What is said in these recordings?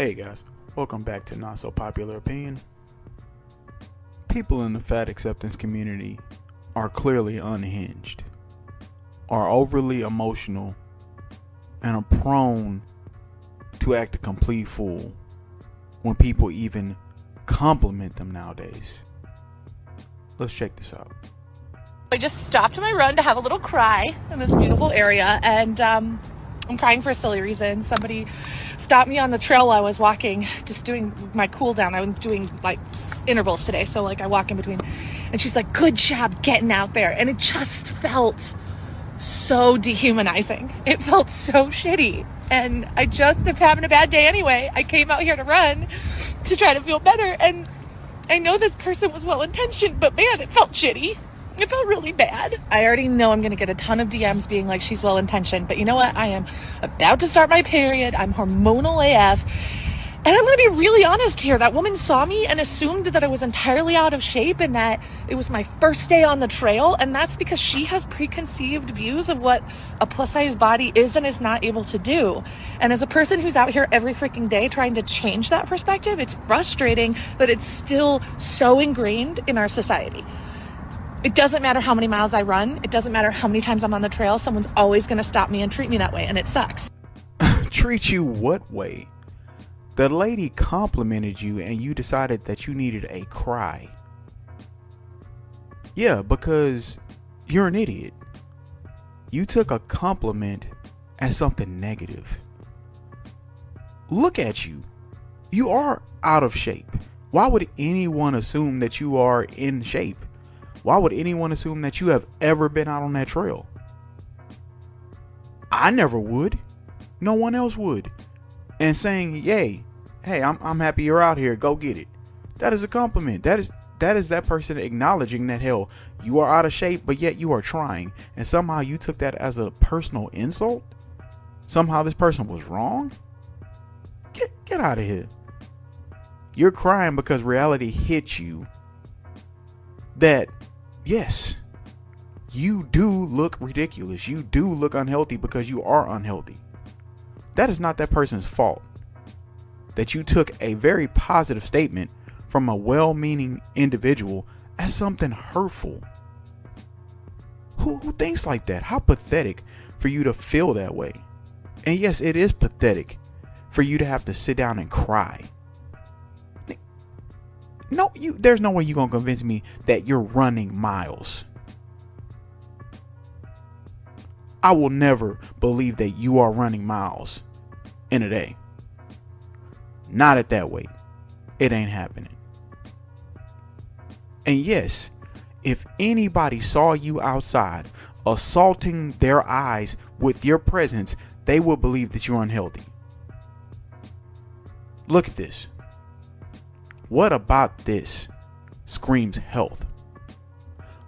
Hey guys, welcome back to Not So Popular Opinion. People in the fat acceptance community are clearly unhinged, are overly emotional, and are prone to act a complete fool when people even compliment them nowadays. Let's check this out. I just stopped my run to have a little cry in this beautiful area, and I'm crying for a silly reason. Somebody stopped me on the trail while I was walking, just doing my cool down. I was doing like intervals today, so like I walk in between, and she's like, "Good job getting out there," and it just felt so dehumanizing. It felt so shitty, and I just am having a bad day anyway. I came out here to run to try to feel better, and I know this person was well-intentioned, but man, it felt shitty. It felt really bad. I already know I'm going to get a ton of DMs being like, she's well-intentioned, but you know what? I am about to start my period. I'm hormonal AF. And I'm going to be really honest here. That woman saw me and assumed that I was entirely out of shape and that it was my first day on the trail. And that's because she has preconceived views of what a plus-size body is and is not able to do. And as a person who's out here every freaking day trying to change that perspective, it's frustrating that it's still so ingrained in our society. It doesn't matter how many miles I run. It doesn't matter how many times I'm on the trail. Someone's always going to stop me and treat me that way, and it sucks. Treat you what way? The lady complimented you and you decided that you needed a cry. Yeah, because you're an idiot. You took a compliment as something negative. Look at you. You are out of shape. Why would anyone assume that you are in shape? Why would anyone assume that you have ever been out on that trail? I never would. No one else would. And saying, "Yay, hey, I'm happy you're out here. Go get it." That is a compliment. That is that person acknowledging that, hell, you are out of shape, but yet you are trying. And somehow you took that as a personal insult. Somehow this person was wrong. Get out of here. You're crying because reality hit you that, yes, you do look ridiculous. You do look unhealthy because you are unhealthy. That is not that person's fault. That you took a very positive statement from a well-meaning individual as something hurtful. Who thinks like that? How pathetic for you to feel that way. And yes, it is pathetic for you to have to sit down and cry. No, there's no way you're going to convince me that you're running miles. I will never believe that you are running miles in a day. Not at that weight. It ain't happening. And yes, if anybody saw you outside assaulting their eyes with your presence, they will believe that you're unhealthy. Look at this. What about this screams health?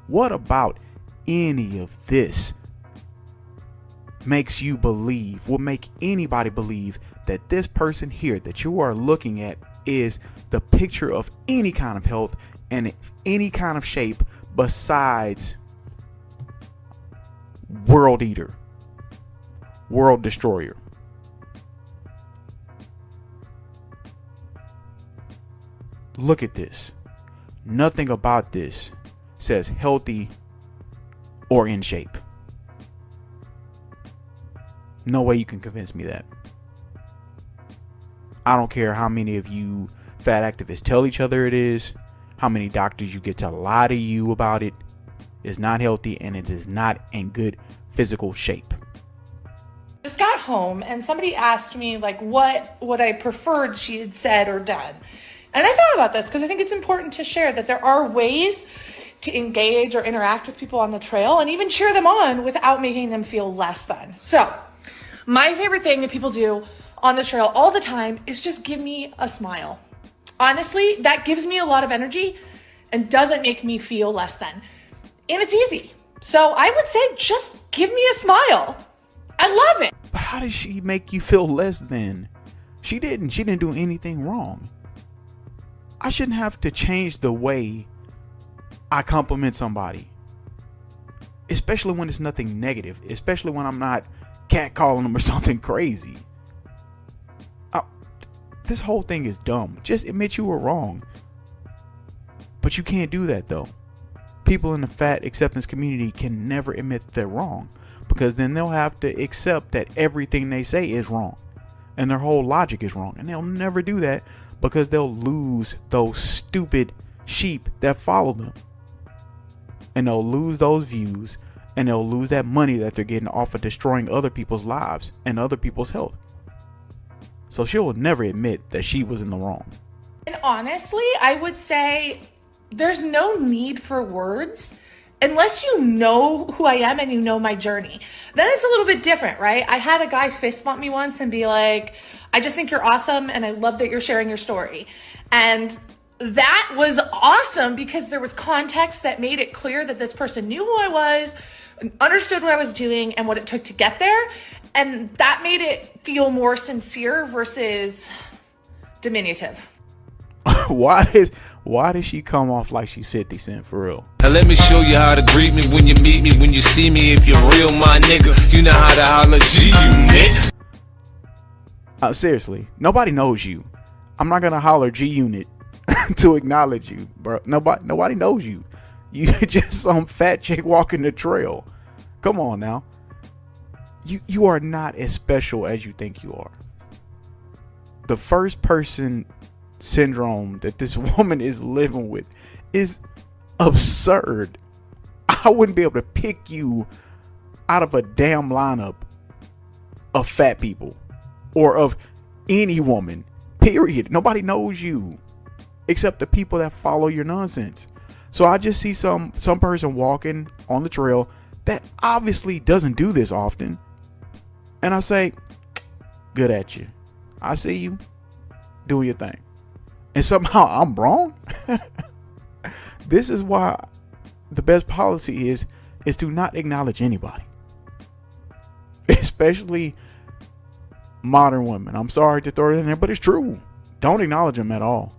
What about any of this makes you believe, will make anybody believe that this person here that you are looking at is the picture of any kind of health and any kind of shape besides world eater, world destroyer? Look at this. Nothing about this says healthy or in shape. No way you can convince me that. I don't care how many of you fat activists tell each other it is, how many doctors you get to lie to you about it. It's not healthy and it is not in good physical shape. Just got home and somebody asked me like what would I preferred she had said or done. And I thought about this because I think it's important to share that there are ways to engage or interact with people on the trail and even cheer them on without making them feel less than. So my favorite thing that people do on the trail all the time is just give me a smile. Honestly, that gives me a lot of energy and doesn't make me feel less than. And it's easy. So I would say just give me a smile. I love it. But how did she make you feel less than? She didn't do anything wrong. I shouldn't have to change the way I compliment somebody. Especially when it's nothing negative. Especially when I'm not catcalling them or something crazy. This whole thing is dumb. Just admit you were wrong. But you can't do that though. People in the fat acceptance community can never admit that they're wrong, because then they'll have to accept that everything they say is wrong and their whole logic is wrong. And they'll never do that because they'll lose those stupid sheep that follow them. And they'll lose those views, and they'll lose that money that they're getting off of destroying other people's lives and other people's health. So she will never admit that she was in the wrong. And honestly, I would say there's no need for words unless you know who I am and you know my journey. Then it's a little bit different, right? I had a guy fist bump me once and be like, I just think you're awesome and I love that you're sharing your story. And that was awesome because there was context that made it clear that this person knew who I was, understood what I was doing and what it took to get there. And that made it feel more sincere versus diminutive. Why does she come off like she's 50 Cent for real? Now let me show you how to greet me when you meet me, when you see me. If you're real, my nigga, you know how to holler G-Unit. Seriously, nobody knows you. I'm not gonna holler G-Unit to acknowledge you, bro. Nobody knows you. You just some fat chick walking the trail. Come on now. You are not as special as you think you are. The first person syndrome that this woman is living with is absurd. I wouldn't be able to pick you out of a damn lineup of fat people or of any woman, period. Nobody knows you except the people that follow your nonsense. So I just see some person walking on the trail that obviously doesn't do this often, and I say, good at you. I see you doing your thing. And somehow I'm wrong. This is why the best policy is to not acknowledge anybody, especially modern women. I'm sorry to throw it in there, but it's true. Don't acknowledge them at all.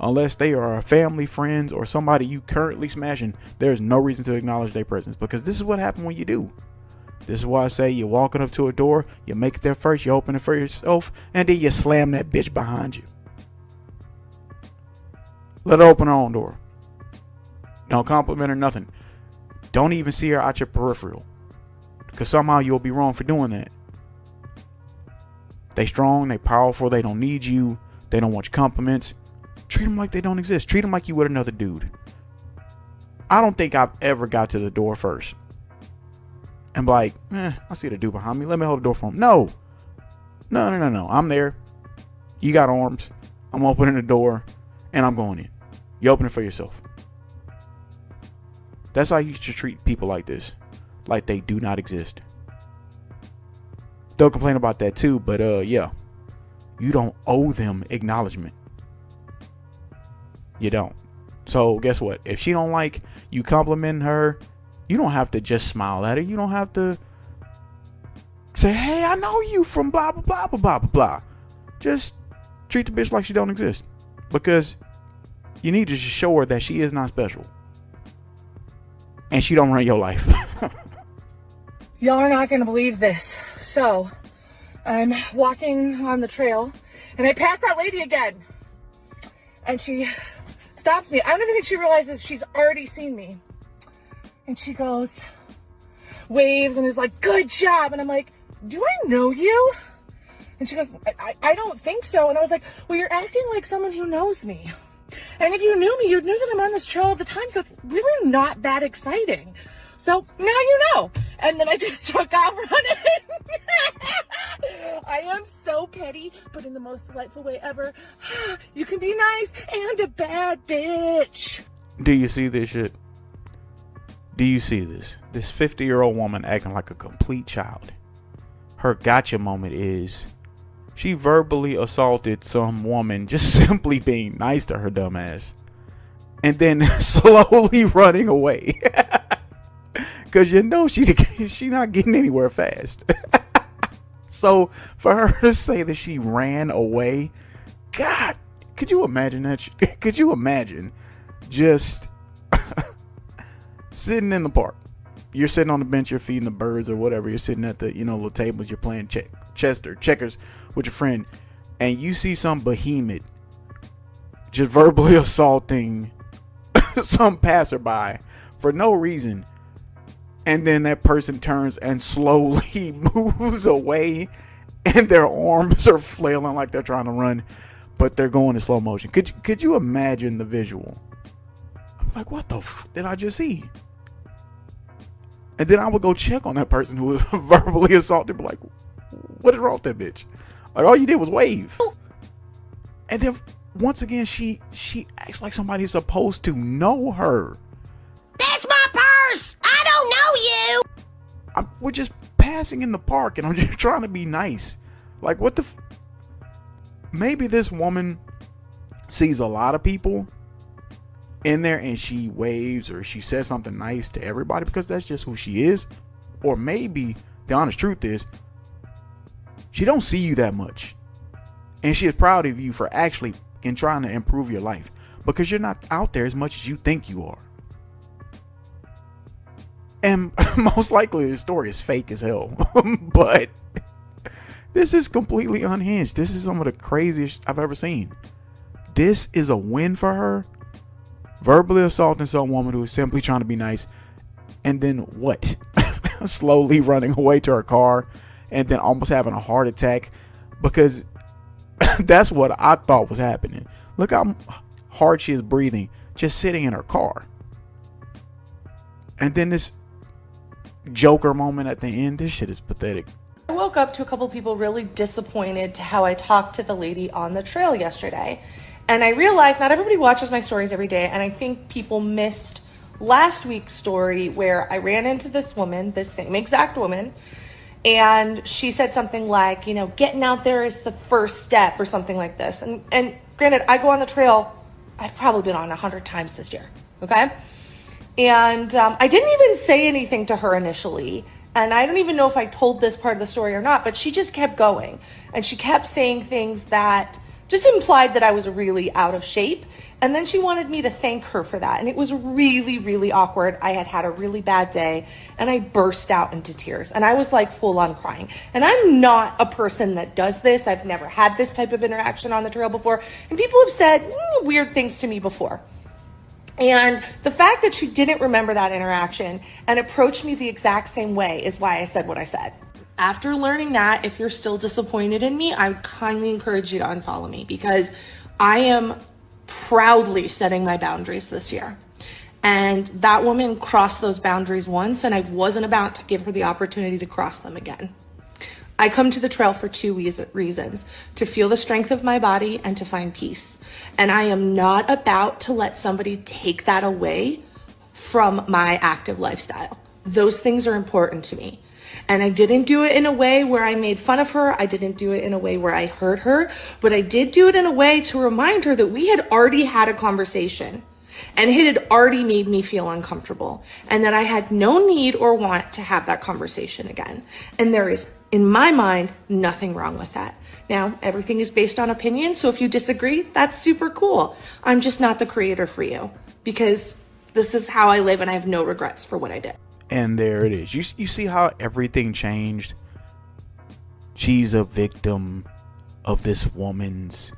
Unless they are family, friends, or somebody you currently smashing, there's no reason to acknowledge their presence, because this is what happens when you do. This is why I say you're walking up to a door, you make it there first, you open it for yourself, and then you slam that bitch behind you. Let her open her own door. Don't compliment her, nothing. Don't even see her out your peripheral, because somehow you'll be wrong for doing that. They strong, they powerful, they don't need you, they don't want your compliments. Treat them like they don't exist. Treat them like you would another dude. I don't think I've ever got to the door first and be like, I see the dude behind me, let me hold the door for him. No. I'm there. You got arms. I'm opening the door and I'm going in. You open it for yourself. That's how you should treat people like this, like they do not exist. They'll complain about that too, but yeah, you don't owe them acknowledgement. You don't. So guess what? If she don't like you complimenting her, you don't have to just smile at her. You don't have to say, hey, I know you from blah, blah, blah, blah, blah, blah. Just treat the bitch like she don't exist, because you need to just show her that she is not special and she don't run your life. Y'all are not going to believe this. So I'm walking on the trail and I pass that lady again, and she stops me. I don't even think she realizes she's already seen me. And she goes, waves, and is like, good job. And I'm like, do I know you? And she goes, I don't think so. And I was like, well, you're acting like someone who knows me. And if you knew me, you'd know that I'm on this trail all the time. So it's really not that exciting. So now you know. And then I just took off running. I am so petty, but in the most delightful way ever. You can be nice and a bad bitch. Do you see this shit? Do you see this? This 50-year-old woman acting like a complete child. Her gotcha moment is she verbally assaulted some woman just simply being nice to her dumb ass, and then slowly running away. Because you know she not getting anywhere fast. So for her to say that she ran away, God, could you imagine that? Could you imagine just sitting in the park? You're sitting on the bench, you're feeding the birds or whatever. You're sitting at the little tables, you're playing chess or checkers with your friend. and you see some behemoth just verbally assaulting some passerby for no reason, and then that person turns and slowly moves away, and their arms are flailing like they're trying to run, but they're going in slow motion. Could you imagine the visual? I'm like, what the did I just see? And then I would go check on that person who was verbally assaulted, be like, what is wrong with that bitch? Like, all you did was wave. And then once again, she acts like somebody's supposed to know her. That's my purse. I don't know you. We're just passing in the park, and I'm just trying to be nice. Like, what the? Maybe this woman sees a lot of people in there, and she waves or she says something nice to everybody because that's just who she is. Or maybe the honest truth is, she don't see you that much, and she is proud of you for actually in trying to improve your life, because you're not out there as much as you think you are. And most likely the story is fake as hell. But this is completely unhinged. This is some of the craziest I've ever seen. This is a win for her. Verbally assaulting some woman who is simply trying to be nice, and then what? Slowly running away to her car, and then almost having a heart attack, because that's what I thought was happening. Look how hard she is breathing just sitting in her car. And then this Joker moment at the end. This shit is pathetic. I woke up to a couple people really disappointed to how I talked to the lady on the trail yesterday. And I realized not everybody watches my stories every day, and I think people missed last week's story where I ran into this woman, this same exact woman, and she said something like, getting out there is the first step or something like this. And granted, I go on the trail, I've probably been on 100 times this year, okay? And I didn't even say anything to her initially, and I don't even know if I told this part of the story or not, but she just kept going, and she kept saying things that just implied that I was really out of shape. And then she wanted me to thank her for that. And it was really, really awkward. I had had a really bad day, and I burst out into tears, and I was like full on crying. And I'm not a person that does this. I've never had this type of interaction on the trail before. And people have said weird things to me before. And the fact that she didn't remember that interaction and approached me the exact same way is why I said what I said. After learning that, if you're still disappointed in me, I would kindly encourage you to unfollow me, because I am proudly setting my boundaries this year. And that woman crossed those boundaries once, and I wasn't about to give her the opportunity to cross them again. I come to the trail for two reasons: to feel the strength of my body and to find peace. And I am not about to let somebody take that away from my active lifestyle. Those things are important to me. And I didn't do it in a way where I made fun of her. I didn't do it in a way where I hurt her, but I did do it in a way to remind her that we had already had a conversation, and it had already made me feel uncomfortable, and that I had no need or want to have that conversation again. And there is, in my mind, nothing wrong with that. Now, everything is based on opinion, so if you disagree, that's super cool. I'm just not the creator for you, because this is how I live, and I have no regrets for what I did. And there it is. You see how everything changed? She's a victim of this woman's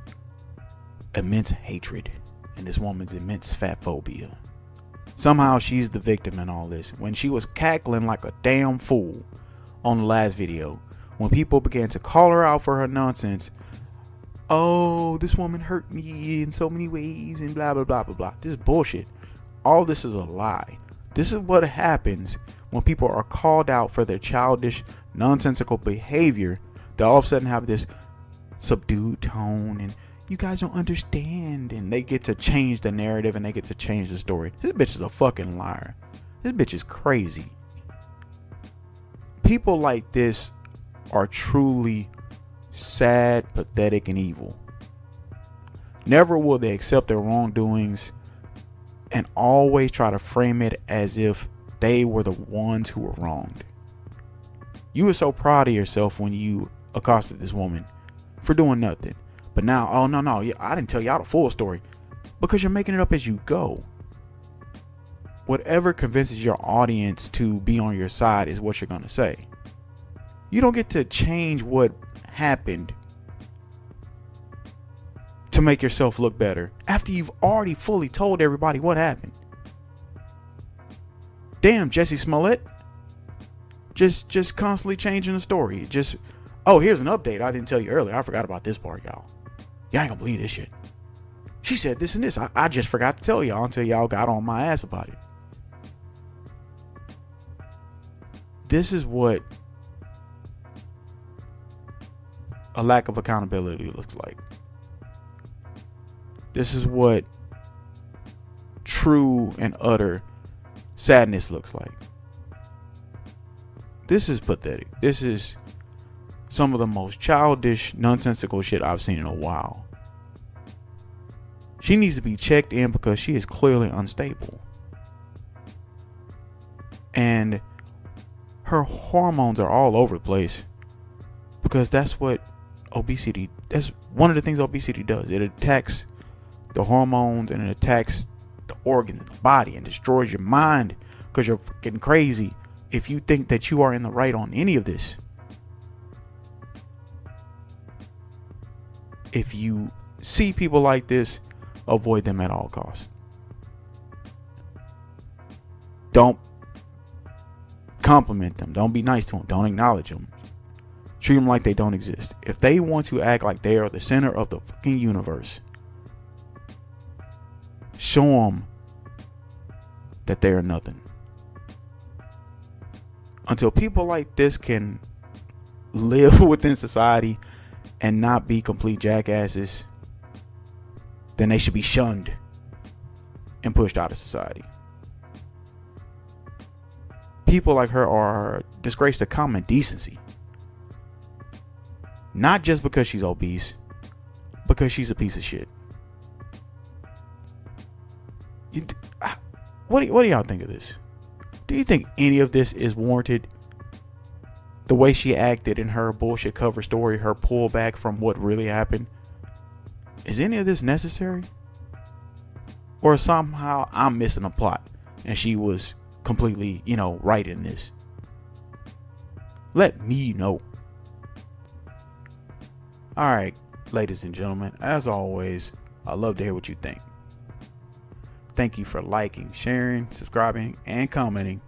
immense hatred and this woman's immense fatphobia. Somehow she's the victim in all this. When she was cackling like a damn fool on the last video, when people began to call her out for her nonsense, oh, this woman hurt me in so many ways and blah, blah, blah, blah, blah. This is bullshit. All this is a lie. This is what happens when people are called out for their childish, nonsensical behavior. They all of a sudden have this subdued tone, and you guys don't understand, and they get to change the narrative, and they get to change the story. This bitch is a fucking liar. This bitch is crazy. People like this are truly sad, pathetic, and evil. Never will they accept their wrongdoings, and always try to frame it as if they were the ones who were wronged. You were so proud of yourself when you accosted this woman for doing nothing. But now, oh no, I didn't tell y'all the full story, because you're making it up as you go. Whatever convinces your audience to be on your side is what you're going to say. You don't get to change what happened to make yourself look better after you've already fully told everybody what happened. Damn, Jesse Smollett. Just constantly changing the story. Oh, here's an update I didn't tell you earlier. I forgot about this part, y'all. Y'all ain't gonna believe this shit. She said this and this. I just forgot to tell y'all until y'all got on my ass about it. This is what a lack of accountability looks like. This is what true and utter sadness looks like. This is pathetic. This is some of the most childish, nonsensical shit I've seen in a while. She needs to be checked in because she is clearly unstable. And her hormones are all over the place because that's one of the things obesity does. It attacks the hormones and it attacks the organs in the body and destroys your mind because you're fucking crazy if you think that you are in the right on any of this. If you see people like this, avoid them at all costs. Don't compliment them. Don't be nice to them. Don't acknowledge them. Treat them like they don't exist. If they want to act like they are the center of the fucking universe, show them that they are nothing. Until people like this can live within society and not be complete jackasses, then they should be shunned and pushed out of society. People like her are a disgrace to common decency. Not just because she's obese, because she's a piece of shit. What do y'all think of this? Do you think any of this is warranted? The way she acted in her bullshit cover story, her pullback from what really happened. Is any of this necessary? Or somehow I'm missing a plot and she was completely, right in this? Let me know. Alright, ladies and gentlemen, as always, I love to hear what you think. Thank you for liking, sharing, subscribing, and commenting,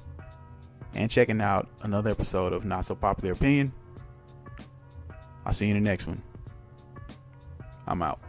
and checking out another episode of Not So Popular Opinion. I'll see you in the next one. I'm out.